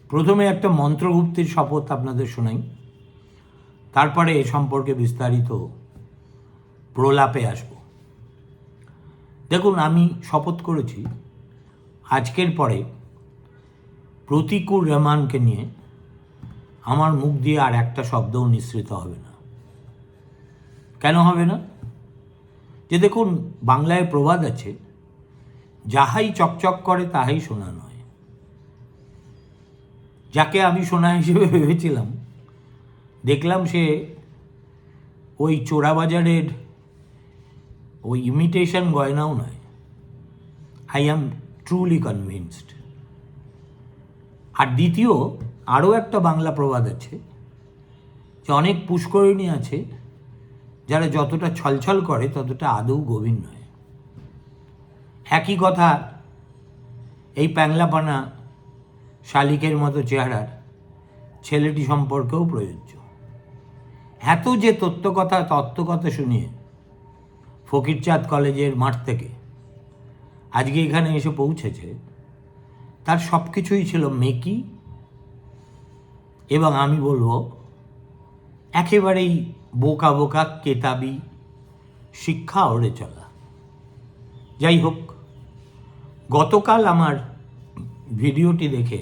প্রথমে একটা মন্ত্রগুপ্তির শপথ আপনাদের শোনাই, তারপরে এ সম্পর্কে বিস্তারিত প্রলাপে আসব। দেখুন, আমি শপথ করেছি আজকের পরে প্রতিকূল রহমানকে নিয়ে আমার মুখ দিয়ে আর একটা শব্দও নিঃসৃত হবে না। কেন হবে না? যে দেখুন, বাংলায় প্রবাদ আছে, যাহাই চকচক করে তাহাই সোনা নয়। যাকে আমি সোনা হিসেবে ভেবেছিলাম, দেখলাম সে ওই চোরাবাজারের ওই ইমিটেশন গয়নাও নয়। I am truly convinced. আর দ্বিতীয়, আরও একটা বাংলা প্রবাদ আছে যে অনেক পুষ্করিণী আছে যারা যতটা ছলছল করে ততটা আদৌ গভীর নয়। একই কথা এই প্যাংলাপানা শালিকের মতো চেহারার ছেলেটি সম্পর্কেও প্রযোজ্য। এত যে তত্ত্বকথা শুনিয়ে ফকিরচাঁদ কলেজের মাঠ থেকে আজকে এখানে এসে পৌঁছেছে, তার সব কিছুই ছিল মেকি এবং আমি বলবো একেবারেই বোকা বোকা কেতাবি শিক্ষা ওড়ে চলা। যাই হোক, গতকাল আমার ভিডিওটি দেখে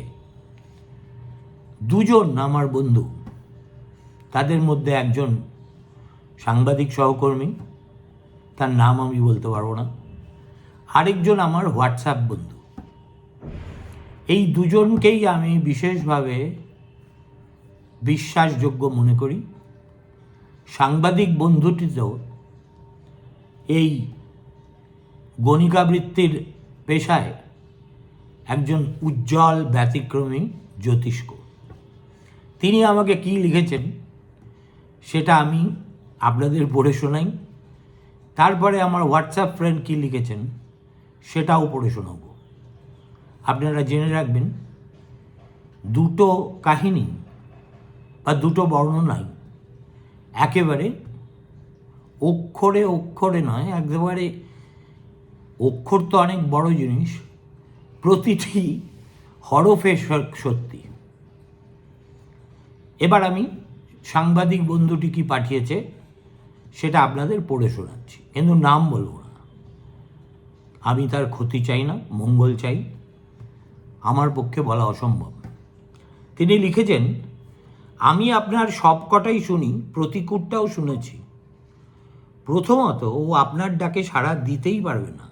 দুজন আমার বন্ধু, তাদের মধ্যে একজন সাংবাদিক সহকর্মী, তার নাম আমি বলতে পারবো না, আরেকজন আমার হোয়াটসঅ্যাপ বন্ধু, এই দুজনকেই আমি বিশেষভাবে বিশ্বাসযোগ্য মনে করি। সাংবাদিক বন্ধুটিতেও এই গণিকাবৃত্তির পেশায় একজন উজ্জ্বল ব্যতিক্রমী জ্যোতিষ্ক। তিনি আমাকে কি লিখেছেন সেটা আমি আপনাদের পড়ে শোনাই, তারপরে আমার হোয়াটসঅ্যাপ ফ্রেন্ড কি লিখেছেন সেটাও পড়ে শোনাব। আপনারা জেনে রাখবেন, দুটো কাহিনী বা দুটো বর্ণনাই একেবারে অক্ষরে অক্ষরে নয়, একেবারে অক্ষর তো অনেক বড় জিনিস, প্রতিটি হরফে সত্যি। এবার আমি সাংবাদিক বন্ধুটি কি পাঠিয়েছে সেটা আপনাদের পড়ে শোনাচ্ছি, কিন্তু নাম বলবো না। আমি তার ক্ষতি চাই না, মঙ্গল চাই, আমার পক্ষে বলা অসম্ভব। তিনি লিখেছেন, আমি আপনার সব কটাই শুনি, প্রতিকূলটাও শুনেছি। প্রথমত, ও আপনার ডাকে সাড়া দিতেই পারবে না,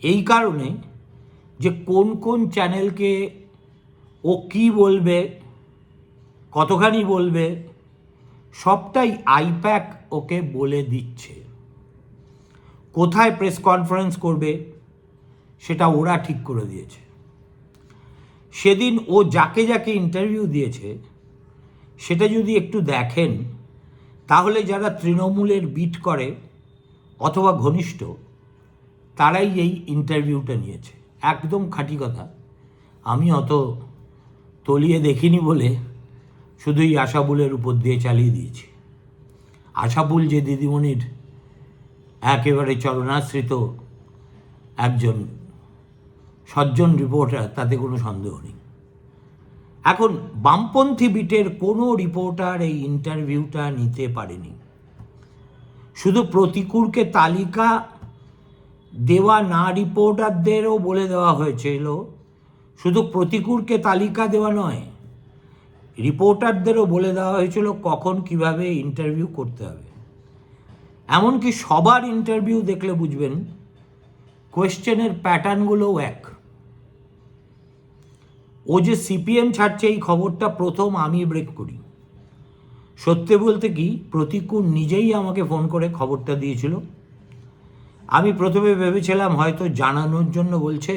এই কারণে যে কোন কোন চ্যানেলকে ও কি বলবে, কতখানি বলবে, সবটাই আইপ্যাক ওকে বলে দিচ্ছে। কোথায় প্রেস কনফারেন্স করবে সেটা ওরা ঠিক করে দিয়েছে। সেদিন ও যাকে যাকে ইন্টারভিউ দিয়েছে সেটা যদি একটু দেখেন, তাহলে যারা তৃণমূলের বিট করে অথবা ঘনিষ্ঠ, তারাই এই ইন্টারভিউটা নিয়েছে। একদম খাঁটি কথা। আমি অত তলিয়ে দেখিনি বলে শুধুই আশাবুলের উপর দিয়ে চালিয়ে দিয়েছি। আশাবুল যে দিদিমণির একেবারে চরণাশ্রিত একজন সজ্জন রিপোর্টার, তাতে কোনো সন্দেহ নেই। এখন বামপন্থী বিটের কোনো রিপোর্টার এই ইন্টারভিউটা নিতে পারেনি। শুধু প্রতিকূলকে তালিকা দেওয়া না রিপোর্টারদেরও বলে দেওয়া হয়েছিল, শুধু প্রতিকূলকে তালিকা দেওয়া নয়, রিপোর্টারদেরও বলে দেওয়া হয়েছিল কখন কিভাবে ইন্টারভিউ করতে হবে। এমনকি সবার ইন্টারভিউ দেখলে বুঝবেন কোয়েশ্চেনের প্যাটার্নগুলোও এক। ও যে সিপিএম ছাড়ছে এই খবরটা প্রথম আমি ব্রেক করি। সত্যি বলতে কি, প্রতিকূল নিজেই আমাকে ফোন করে খবরটা দিয়েছিল। আমি প্রথমে ভেবেছিলাম হয়তো জানানোর জন্য বলছে,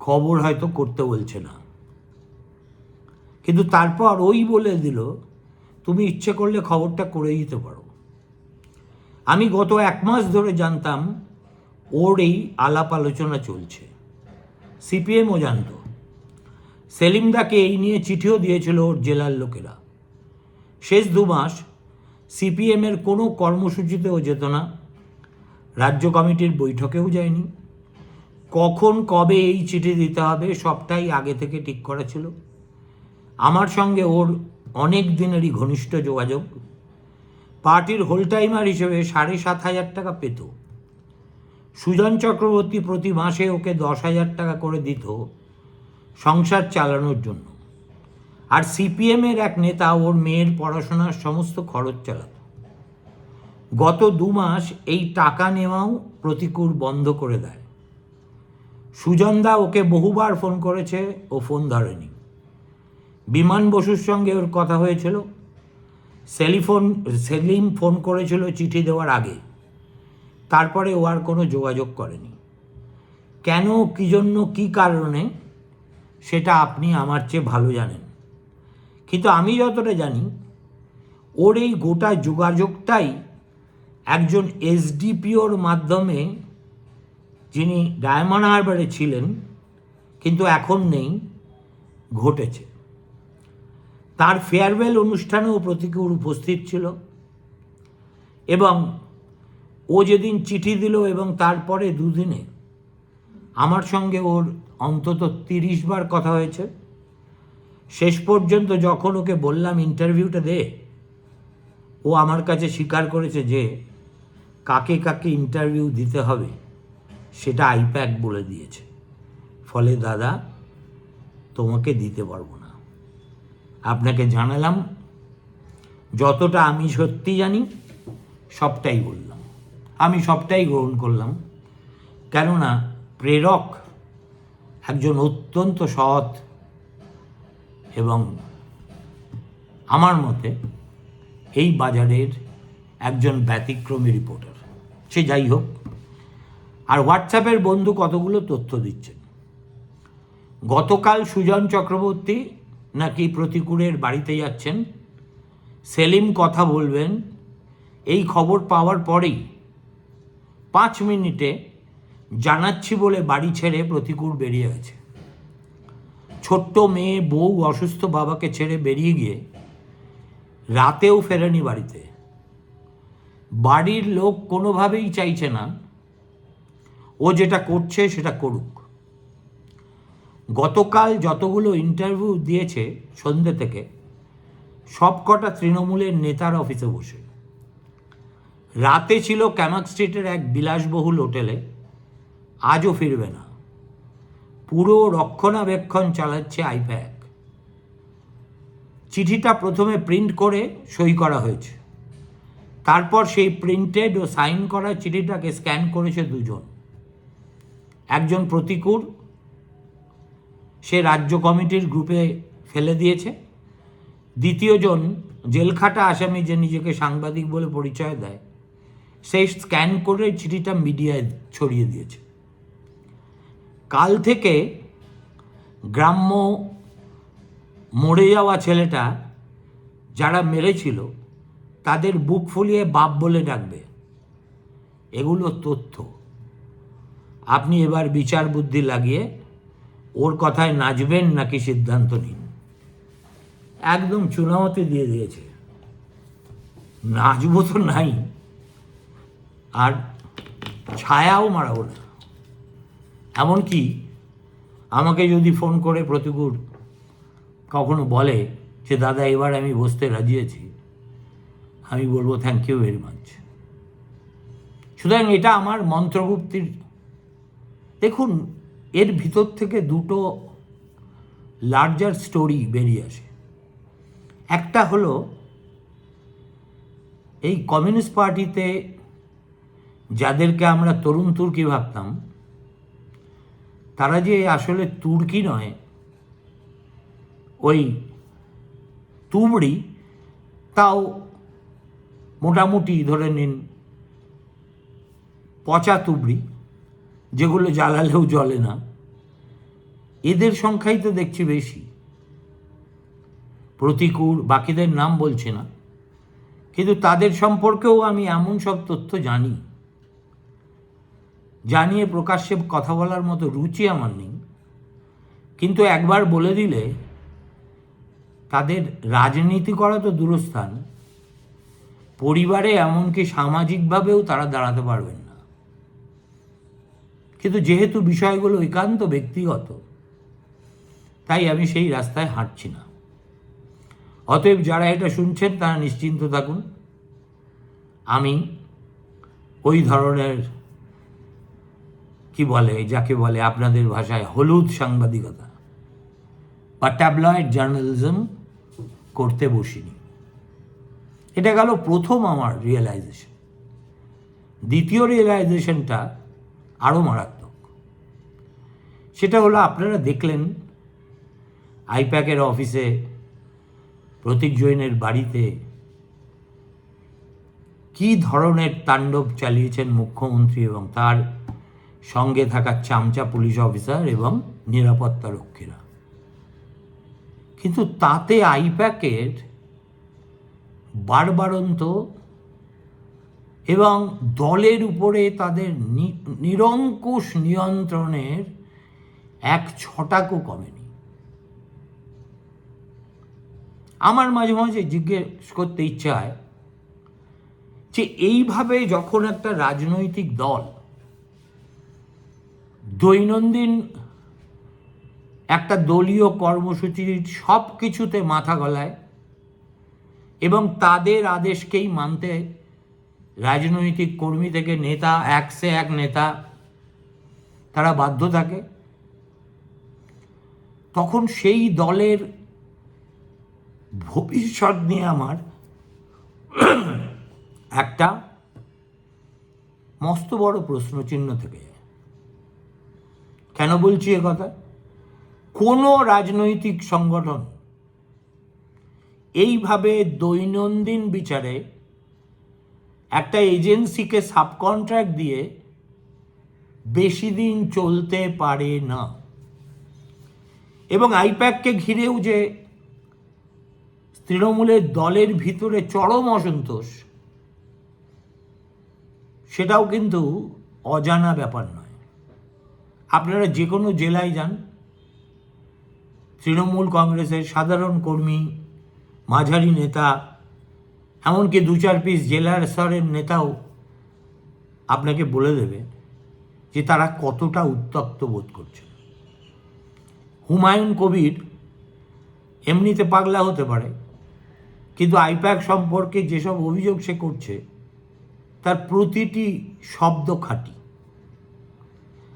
খবর হয়তো করতে বলছে না, কিন্তু তারপর ওই বলে দিল তুমি ইচ্ছে করলে খবরটা করে দিতে পারো। আমি গত 1 মাস ধরে জানতাম ওর এই আলাপ আলোচনা চলছে, সিপিএমও জানত। সেলিমদাকে এই নিয়ে চিঠিও দিয়েছিল ওর জেলার লোকেরা। শেষ 2 মাস সিপিএমের কোনো কর্মসূচিতেও যেত না, রাজ্য কমিটির বৈঠকেও যায়নি। কখন কবে এই চিঠি দিতে হবে সবটাই আগে থেকে ঠিক করা ছিল। আমার সঙ্গে ওর অনেক দিনেরই ঘনিষ্ঠ যোগাযোগ। পার্টির হোল টাইমার হিসেবে 7,500 টাকা পেত। সুজন চক্রবর্তী প্রতি মাসে ওকে 10,000 টাকা করে দিত সংসার চালানোর জন্য। আর সিপিএমের এক নেতা ওর মেয়ের পড়াশোনার সমস্ত খরচ চালাত। গত 2 মাস এই টাকা নেওয়াও প্রতিকূল বন্ধ করে দেয়। সুজনদা ওকে বহুবার ফোন করেছে, ও ফোন ধরেনি। বিমান বসুর সঙ্গে ওর কথা হয়েছিল। সেলিম ফোন করেছিল চিঠি দেওয়ার আগে, তারপরে ও আর কোনো যোগাযোগ করেনি। কেন, কী জন্য, কী কারণে, সেটা আপনি আমার চেয়ে ভালো জানেন। কিন্তু আমি যতটা জানি, ওর এই গোটা যোগাযোগটাই একজন এসডিপিওর মাধ্যমে, যিনি ডায়মন্ড হারবারে ছিলেন কিন্তু এখন নেই, ঘটেছে। তার ফেয়ারওয়েল অনুষ্ঠানেও প্রতিকূল উপস্থিত ছিল, এবং ও যেদিন চিঠি দিল এবং তারপরে 2 দিনে আমার সঙ্গে ওর অন্তত 30 বার কথা হয়েছে। শেষ পর্যন্ত যখন ওকে বললাম ইন্টারভিউটা দে, ও আমার কাছে স্বীকার করেছে যে কাকে কাকে ইন্টারভিউ দিতে হবে সেটা আইপ্যাক বলে দিয়েছে। ফলে দাদা, তোমাকে দিতে পারবো না। আপনাকে জানালাম, যতটা আমি সত্যি জানি সবটাই বললাম। আমি সবটাই গ্রহণ করলাম, কেননা প্রেরক একজন অত্যন্ত সৎ এবং আমার মতে এই বাজারের একজন ব্যতিক্রমী রিপোর্টার। সে যাই হোক, আর হোয়াটসঅ্যাপের বন্ধু কতগুলো তথ্য দিচ্ছেন। গতকাল সুজন চক্রবর্তী নাকি প্রতিকূলের বাড়িতে যাচ্ছেন, সেলিম কথা বলবেন। এই খবর পাওয়ার পরেই 5 মিনিটে জানাচ্ছি বলে বাড়ি ছেড়ে প্রতিকূল বেরিয়ে গেছে। ছোট্ট মেয়ে, বউ, অসুস্থ বাবাকে ছেড়ে বেরিয়ে গিয়ে রাতেও ফেরেনি বাড়িতে। বাড়ির লোক কোনোভাবেই চাইছে না ও যেটা করছে সেটা করুক। গতকাল যতগুলো ইন্টারভিউ দিয়েছে সন্ধ্যে থেকে, সবকটা তৃণমূলের নেতার অফিসে বসে। রাতে ছিল ক্যামাক স্ট্রিটের এক বিলাসবহুল হোটেলে, আজও ফিরবে না। পুরো রক্ষণাবেক্ষণ চালাচ্ছে আইপ্যাক। চিঠিটা প্রথমে প্রিন্ট করে সই করা হয়েছে, তারপর সেই প্রিন্টেড ও সাইন করা চিঠিটাকে স্ক্যান করেছে 2 জন। একজন প্রতিকূল, সে রাজ্য কমিটির গ্রুপে ফেলে দিয়েছে। দ্বিতীয়জন জেলখাটা আসামি, যে নিজেকে সাংবাদিক বলে পরিচয় দেয়, সেই স্ক্যান করে চিঠিটা মিডিয়ায় ছড়িয়ে দিয়েছে। কাল থেকে গ্রাম্য মরে যাওয়া ছেলেটা যারা মেরেছিল তাদের বুক ফুলিয়ে বাপ বলে ডাকবে। এগুলো তথ্য। আপনি এবার বিচার বুদ্ধি লাগিয়ে ওর কথায় নাচবেন নাকি সিদ্ধান্ত নিন। একদম চুনাওতে দিয়ে দিয়েছে, নাচবো তো নাই, আর ছায়াও মারাবো না। এমনকি আমাকে যদি ফোন করে প্রতিকূল কখনো বলে যে দাদা এবার আমি বসতে রাজি আছি, আমি বলবো থ্যাংক ইউ ভেরি মাচ। সুতরাং এটা আমার মন্ত্রগুপ্তির। দেখুন, এর ভিতর থেকে 2টো লার্জার স্টোরি বেরিয়ে আসে। একটা হলো এই কমিউনিস্ট পার্টিতে যাদেরকে আমরা তরুণ তুর্কি ভাবতাম, তারা যে আসলে তুর্কি নয়, ওই তুবড়ি, তাও মোটামুটি ধরে নিন পচা তুবড়ি, যেগুলো জ্বালালেও জ্বলে না। এদের সংখ্যাই তো দেখছি বেশি। প্রতিকূল, বাকিদের নাম বলছি না, কিন্তু তাদের সম্পর্কেও আমি এমন সব তথ্য জানিয়ে প্রকাশ্যে কথা বলার মতো রুচি আমার নেই। কিন্তু একবার বলে দিলে তাদের রাজনীতি করা তো দূরস্থান, পরিবারে এমনকি সামাজিকভাবেও তারা দাঁড়াতে পারবেন না। কিন্তু যেহেতু বিষয়গুলো একান্ত ব্যক্তিগত, তাই আমি সেই রাস্তায় হাঁটছি না। অতএব যারা এটা শুনছেন তারা নিশ্চিন্ত থাকুন, আমি ওই ধরনের কি বলে, যাকে বলে আপনাদের ভাষায় হলুদ সাংবাদিকতা বা ট্যাবলয়েড জার্নালিজম করতে বসিনি। এটা গেল প্রথম আমার রিয়েলাইজেশন। দ্বিতীয় রিয়েলাইজেশনটা আরও মারাত্মক। সেটা হলো, আপনারা দেখলেন আইপ্যাকের অফিসে প্রতীক জৈনের বাড়িতে কি ধরনের তাণ্ডব চালিয়েছেন মুখ্যমন্ত্রী এবং তার সঙ্গে থাকা চামচা পুলিশ অফিসার এবং নিরাপত্তা রক্ষীরা। কিন্তু তাতে আইপ্যাকের বাড়বাড়ন্ত এবং দলের উপরে তাদের নিরঙ্কুশ নিয়ন্ত্রণের এক ছটাকও কমেনি। আমার মাঝে মাঝে জিজ্ঞেস করতে ইচ্ছা হয় যে এইভাবে যখন একটা রাজনৈতিক দল দৈনন্দিন একটা দলীয় কর্মসূচির সব কিছুতে মাথা গলায় এবং তাদের আদেশকেই মানতে রাজনৈতিক কর্মী থেকে নেতা, একসে এক নেতা তারা বাধ্য থাকে, তখন সেই দলের ভবিষ্যৎ নিয়ে আমার একটা মস্ত বড় প্রশ্নচিহ্ন থেকে যায়। কেন বলছি এ কথা? কোনো রাজনৈতিক সংগঠন এইভাবে দৈনন্দিন বিচারে একটা এজেন্সিকে সাবকন্ট্রাক্ট দিয়ে বেশি দিন চলতে পারে না। এবং আইপ্যাককে ঘিরেও যে তৃণমূলের দলের ভিতরে চরম অসন্তোষ, সেটাও কিন্তু অজানা ব্যাপার নয়। আপনারা যে কোনো জেলায় যান, তৃণমূল কংগ্রেসের সাধারণ কর্মী, মাঝারি নেতা, এমনকি 2-4 পিস জেলার স্তরের নেতাও আপনাকে বলে দেবে যে তারা কতটা উত্তপ্ত বোধ করছে। হুমায়ুন কবির এমনিতে পাগলা হতে পারে, কিন্তু আইপ্যাক সম্পর্কে যেসব অভিযোগ সে করছে তার প্রতিটি শব্দ খাঁটি।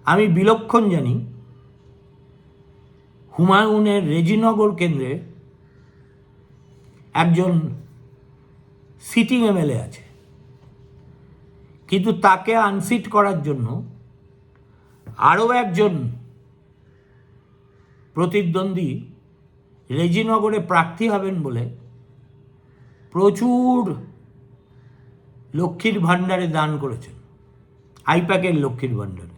আমি বিলক্ষণ জানি হুমায়ুনের রেজিনগর কেন্দ্রে একজন সিটিং এমএলএ আছে, কিন্তু তাকে আনসিট করার জন্য আরও একজন প্রতিদ্বন্দ্বী রেজিনগরে প্রার্থী হবেন বলে প্রচুর লক্ষ্মীর ভাণ্ডারে দান করেছেন, আইপ্যাকের লক্ষ্মীর ভাণ্ডারে।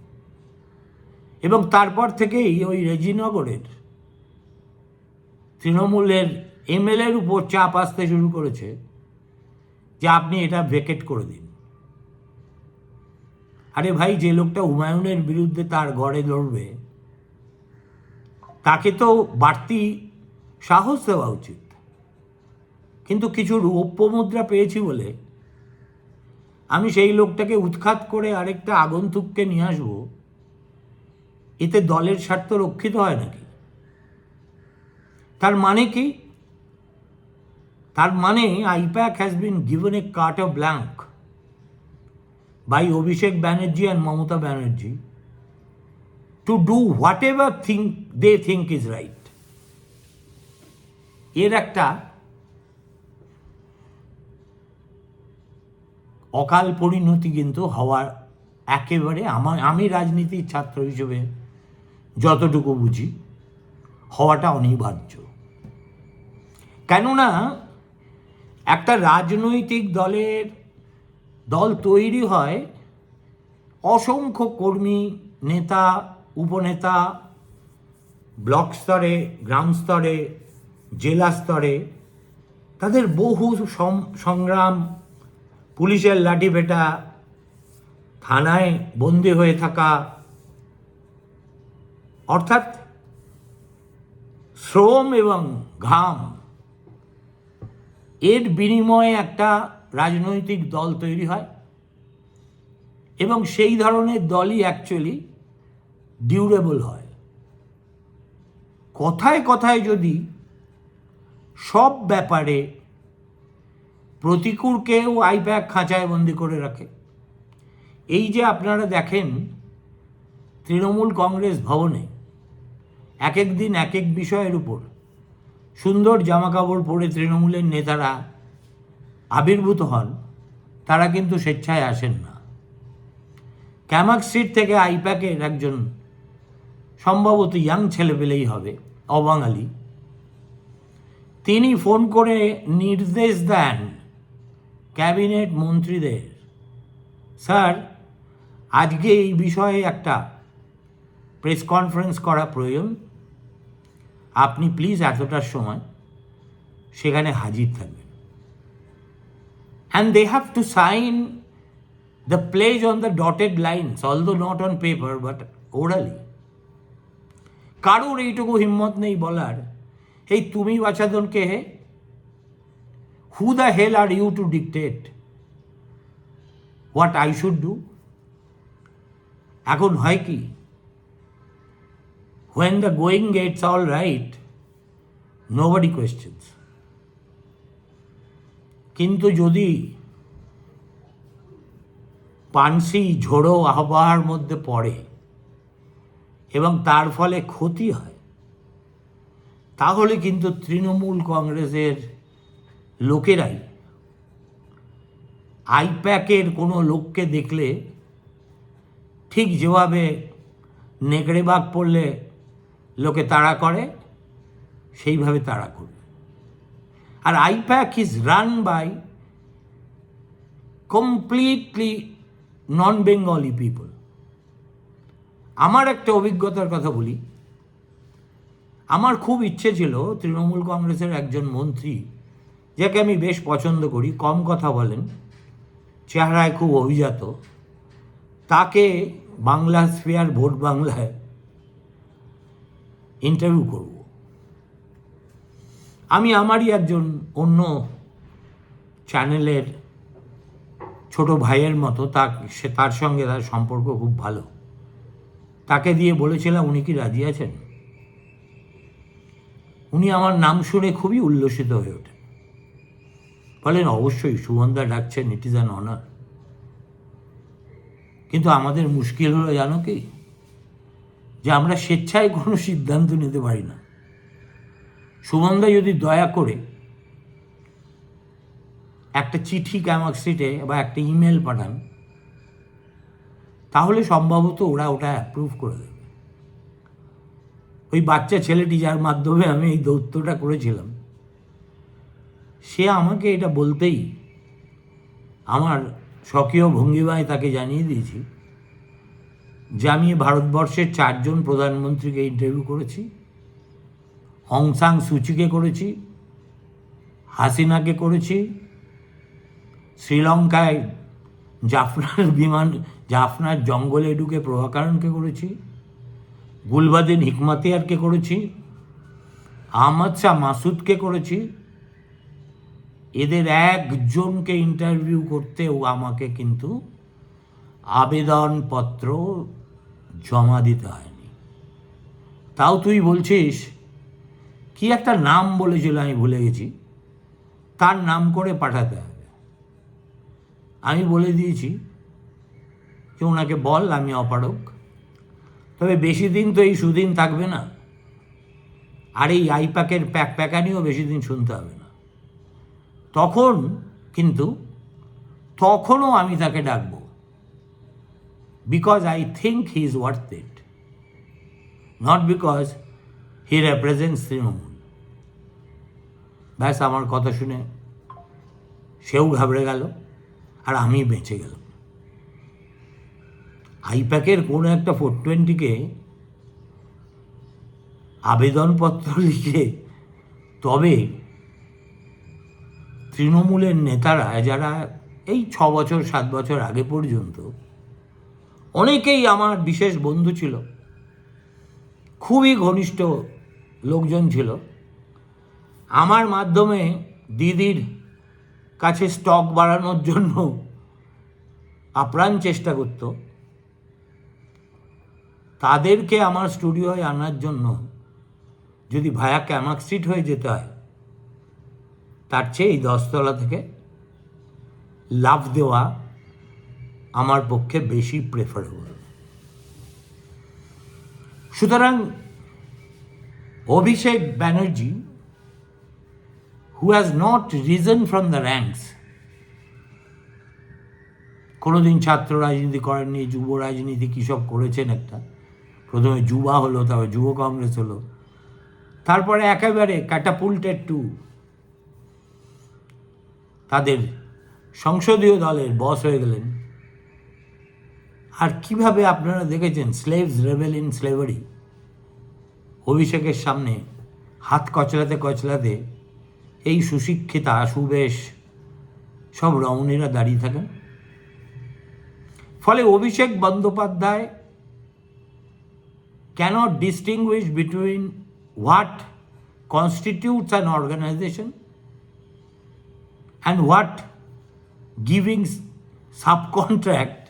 এবং তারপর থেকেই ওই রেজিনগরের তৃণমূলের এমএলএর উপর চাপ আসতে শুরু করেছে যে আপনি এটা ভেকেট করে দিন। আরে ভাই, যে লোকটা হুমায়ুনের বিরুদ্ধে তার গড়ে লড়বে তাকে তো বাড়তি সাহস দেওয়া উচিত। কিন্তু কিছু রৌপ্য মুদ্রা পেয়েছি বলে আমি সেই লোকটাকে উৎখাত করে আরেকটা আগন্তুককে নিয়ে আসবো, এতে দলের স্বার্থ রক্ষিত হয় নাকি? তার মানে কি? তার মানে IPAC has been given a cart of blank by Abhishek Banerjee and Mamata Banerjee to do whatever they think is right. এর একটা অকাল পরিণতি কিন্তু হওয়ার একেবারে, আমি রাজনীতির ছাত্র হিসেবে যতটুকু বুঝি, হওয়াটা অনিবার্য। কেননা একটা রাজনৈতিক দল তৈরি হয় অসংখ্য কর্মী, নেতা, উপনেতা, ব্লক স্তরে, গ্রাম স্তরে, জেলা স্তরে, তাদের বহু সংগ্রাম, পুলিশের লাঠিপেটা, থানায় বন্দী হয়ে থাকা, অর্থাৎ শ্রম এবং ঘাম, এর বিনিময়ে একটা রাজনৈতিক দল তৈরি হয়। এবং সেই ধরনের দলই অ্যাকচুয়ালি ডিউরেবল হয়। কথায় কথায় যদি সব ব্যাপারে প্রতিকূলকেও আইপ্যাক খাঁচায় বন্দি করে রাখে। এই যে আপনারা দেখেন তৃণমূল কংগ্রেস ভবনে এক এক দিন এক এক বিষয়ের উপর সুন্দর জামাকাপড় পরে তৃণমূলের নেতারা আবির্ভূত হন, তারা কিন্তু স্বেচ্ছায় আসেন না। ক্যামাক স্ট্রিট থেকে আইপ্যাকের একজন সম্ভবত ইয়াং ছেলেপেলেই হবে, অবাঙালি, তিনি ফোন করে নির্দেশ দেন ক্যাবিনেট মন্ত্রীদের, স্যার আজকে এই বিষয়ে একটা প্রেস কনফারেন্স করা প্রয়োজন, আপনি প্লিজ এতটার সময় সেখানে হাজির থাকবেন। And they have to sign the pledge on the dotted lines, although not on paper but orally. কারোর এইটুকু হিম্মত নেই বলার, এই তুমি বাছাধন কে হে? Who the hell are you to dictate what I should do? এখন হয় কি, when the going gets all right, nobody questions. কিন্তু যদি পানসি ঝোড়ো আবহাওয়ার মধ্যে পড়ে এবং তার ফলে ক্ষতি হয়, তাহলে কিন্তু তৃণমূল কংগ্রেসের লোকেরাই আইপ্যাকের কোনো লোককে দেখলে ঠিক যেভাবে নেকড়ে বাঘ পড়লে লোকে তাড়া করে, সেইভাবে তাড়া করবে। আর IPAC is run by completely non Bengali people. আমার একটা অভিজ্ঞতার কথা বলি। আমার খুব ইচ্ছে ছিল তৃণমূল কংগ্রেসের একজন মন্ত্রী, যাকে আমি বেশ পছন্দ করি, কম কথা বলেন, চেহারায় খুব অভিজাত, তাকে বাংলা স্ফিয়ার ভোট বাংলায় ইন্টারভিউ করব। আমি আমারই একজন অন্য চ্যানেলের ছোট ভাইয়ের মতো, তার সঙ্গে তার সম্পর্ক খুব ভালো, তাকে দিয়ে বলেছিলাম উনি কি রাজি আছেন। উনি আমার নাম শুনে খুবই উল্লসিত হয়ে ওঠেন, বলেন অবশ্যই সুমনদা ডাকছেন, ইট ইজ অ্যান অনার। কিন্তু আমাদের মুশকিল হলো জানো কি, যে আমরা স্বেচ্ছায় কোনো সিদ্ধান্ত নিতে পারি না। সুমনদা যদি দয়া করে একটা চিঠি ক্যামাক স্ট্রিটে বা একটা ইমেল পাঠান, তাহলে সম্ভবত ওরা ওটা অ্যাপ্রুভ করে দেবে। ওই বাচ্চা ছেলেটি যার মাধ্যমে আমি এই দৌত্যটা করেছিলাম, সে আমাকে এটা বলতেই আমার স্বকীয় ভঙ্গিমায় তাকে জানিয়ে দিয়েছি যে আমি ভারতবর্ষের 4 জন প্রধানমন্ত্রীকে ইন্টারভিউ করেছি, অং সান সুচিকে করেছি, হাসিনাকে করেছি, শ্রীলঙ্কায় জাফনার জঙ্গলে ঢুকে প্রভাকরণকে করেছি, গুলবাদিন হিকমাতিয়ারকে করেছি, আহমদ শাহ মাসুদকে করেছি। এদের একজনকে ইন্টারভিউ করতেও আমাকে কিন্তু আবেদনপত্র জমা দিতে হয়নি। তাও তুই বলছিস কি একটা নাম বলেছিল, আমি ভুলে গেছি, তার নাম করে পাঠাতে হবে। আমি বলে দিয়েছি যে ওনাকে বল আমি অপারক, তবে বেশি দিন তো এই সুদিন থাকবে না, আর এই আইপ্যাকের প্যাকানিও বেশি দিন শুনতে হবে না। তখন কিন্তু তখনও আমি তাকে ডাকব, because I think he is worth it, not because he represents Trinamool. ব্যাস, আমার কথা শুনে সেও ঘাবড়ে গেল আর আমি বেঁচে গেলাম। আইপ্যাকের কোনো একটা 420-কে আবেদনপত্র লিখে তবে তৃণমূলের নেতারা, যারা এই 6 বছর 7 বছর আগে পর্যন্ত অনেকেই আমার বিশেষ বন্ধু ছিল, খুবই ঘনিষ্ঠ লোকজন ছিল, আমার মাধ্যমে দিদির কাছে স্টক বাড়ানোর জন্য আপ্রাণ চেষ্টা করত, তাদেরকে আমার স্টুডিওয় আনার জন্য যদি ভায়া ক্যামাক স্ট্রিট হয়ে যেতে হয়, তার চেয়ে এই 10 তলা থেকে লাফ দেওয়া আমার পক্ষে বেশি প্রেফারেবল। সুতরাং Abhishek Banerjee, who has not risen from the ranks, কোনোদিন ছাত্র রাজনীতি করেননি, যুব রাজনীতি কী সব করেছেন, একটা প্রথমে যুবা হলো, তারপর যুব কংগ্রেস হলো, তারপরে একেবারে ক্যাটাপুল্টেড টু তাদের সংসদীয় দলের বস হয়ে গেলেন। আর কিভাবে আপনারা দেখেছেন স্লেভস রেবেল ইন স্লেভারি, অভিষেকের সামনে হাত কচলাতে কচলাতে এই সুশিক্ষিতা সুবেশ সব রমণীরা দাঁড়িয়ে থাকেন। ফলে Abhishek Bandyopadhyay cannot distinguish between what constitutes an organization and what giving subcontract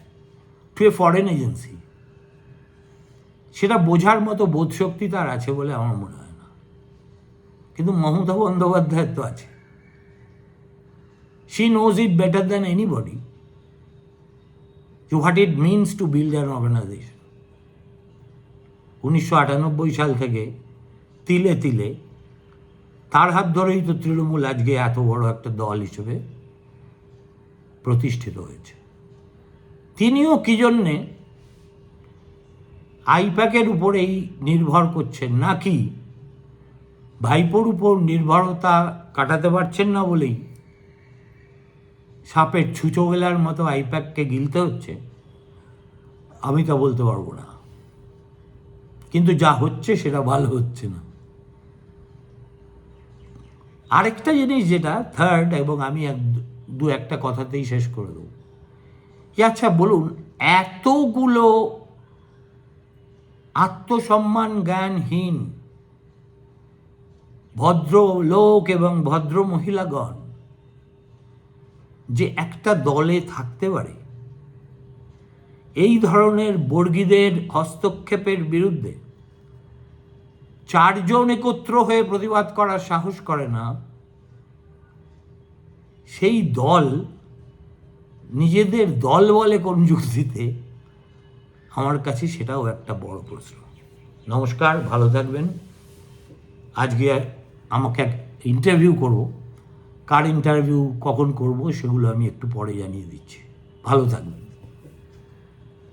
to a foreign agency, সেটা বোঝার মতো বোধশক্তি তার আছে বলে আমার মনে হয় না। কিন্তু মমতা বন্দ্যোপাধ্যায়ের তো আছে। She knows it better than anybody what it means to build an organization. 1998 সাল থেকে তিলে তিলে তার হাত ধরেই তো তৃণমূল আজকে এত বড় একটা দল হিসেবে প্রতিষ্ঠিত হয়েছে। তিনিও কি জন্যে আইপ্যাকের উপরেই নির্ভর করছেন, নাকি ভাইপোর উপর নির্ভরতা কাটাতে পারছেন না বলেই সাপের ছুঁচো গেলার মতো আইপ্যাককে গিলতে হচ্ছে, আমি তা বলতে পারবো না। কিন্তু যা হচ্ছে সেটা ভালো হচ্ছে না। আরেকটা জিনিস যেটা থার্ড, এবং আমি দু একটা কথাতেই শেষ করে দেবো, আচ্ছা বলুন, এতগুলো আত্মসম্মান জ্ঞানহীন ভদ্র লোক এবং ভদ্র মহিলাগণ যে একটা দলে থাকতে পারে, এই ধরনের বর্গীদের হস্তক্ষেপের বিরুদ্ধে 4 জন একত্র হয়ে প্রতিবাদ করার সাহস করে না, সেই দল নিজেদের দল বলে কোন যুক্তিতে, আমার কাছে সেটাও একটা বড় প্রশ্ন। নমস্কার, ভালো থাকবেন। আজকে আমাকে ইন্টারভিউ করব, কার ইন্টারভিউ কখন করব সেগুলো আমি একটু পরে জানিয়ে দিচ্ছি। ভালো থাকবেন।